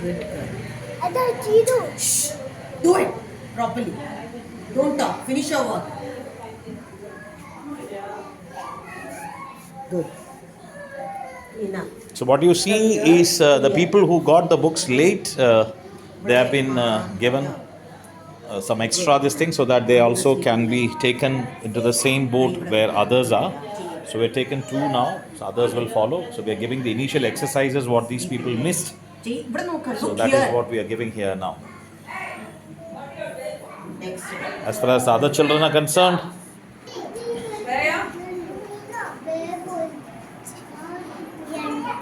Good girl. Shh. Do it properly. Don't talk. Finish your work. Good. Enough. So what you see is the people who got the books late, they have been given some extra this thing so that they also can be taken into the same boat where others are. So we're taken 2 now, so others will follow. So we are giving the initial exercises what these people missed. So that is what we are giving here now. Next. As far as the other children are concerned,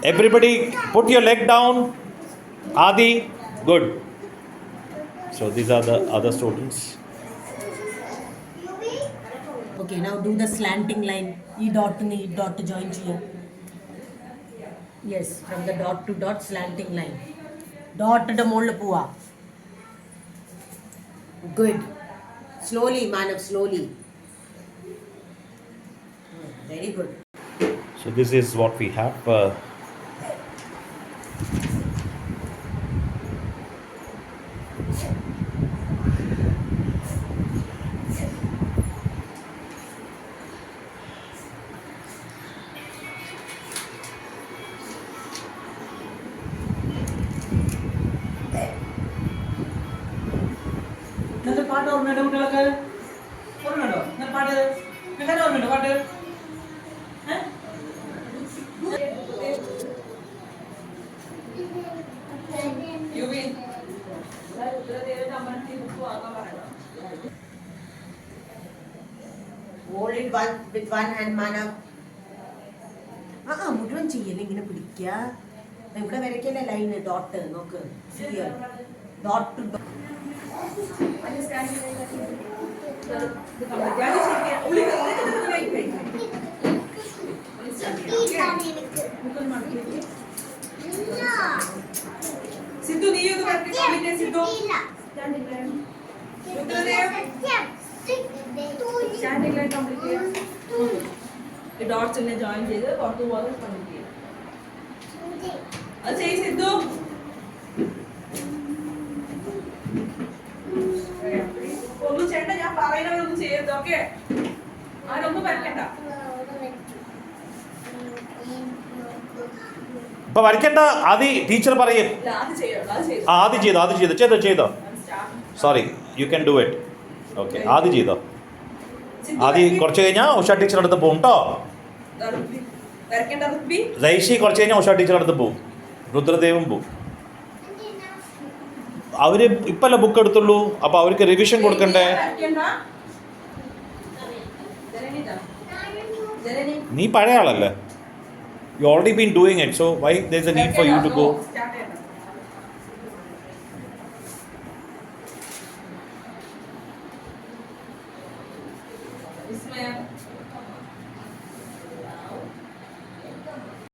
everybody put your leg down. Adi, good. So these are the other students. Okay, now do the slanting line. E dot to join here. Yes, from the dot to dot slanting line. Dot to the mold pua. Good. Slowly, Manav, slowly. Very good. So this is what we have. പാട്ട് ഓർമ്മയുണ്ടോ കുട്ടികൾക്ക്? ഓർമ്മയുണ്ടോ പാട്ട്? നിങ്ങൾക്ക് ഓർമ്മയുണ്ടോ പാട്ട്? Hold it with one hand, Manav. മുഴുവൻ ചെയ്യല്ലേ ഇങ്ങനെ പിടിക്കുക. ഇവിടെ വരയ്ക്കല്ലേ ലൈന് ഡോട്ട് നോക്ക്. Dot to dot. സിദ്ധു നീ ഒന്ന് പറഞ്ഞേ സിദ്ധു. സ്റ്റാൻഡിംഗ് ലൈൻ കംപ്ലീറ്റ് ചെയ്യാം. ഈ ഡോട്ട്സിനെ ജോയിൻ ചെയ്ത് പുറത്തു പോകാതെ കംപ്ലീറ്റ് ചെയ്യാം. അത് ചെയ്യ് സിദ്ധു. ഒന്നും ചെയ്യണ്ട, ഞാൻ പറയുന്നവരൊന്നും ചെയ്യരുത്. ഓക്കെ, ആരൊന്നും വരയ്ക്കണ്ട. ഇപ്പൊ വരയ്ക്കണ്ട. ആദി ടീച്ചർ പറയും. ആദ്യം ചെയ്തോ. Sorry, you can do it. Okay, ആദ്യം ചെയ്തോ. ആദ്യം കുറച്ച് കഴിഞ്ഞാൽ ഉഷ ടീച്ചറുടെ അടുത്ത് പോകും കേട്ടോ. റൈഷി കുറച്ച് കഴിഞ്ഞാൽ ഉഷ ടീച്ചറുടെ അടുത്ത് പോകും. രുദ്രദേവും പോവും. അവര് ഇപ്പല്ല ബുക്ക് എടുത്തുള്ളൂ, അപ്പൊ അവർക്ക് റിവിഷൻ കൊടുക്കണ്ടേ? നീ പഴയ ആളല്ലേ. You already been doing it, so why there's a need for you to go?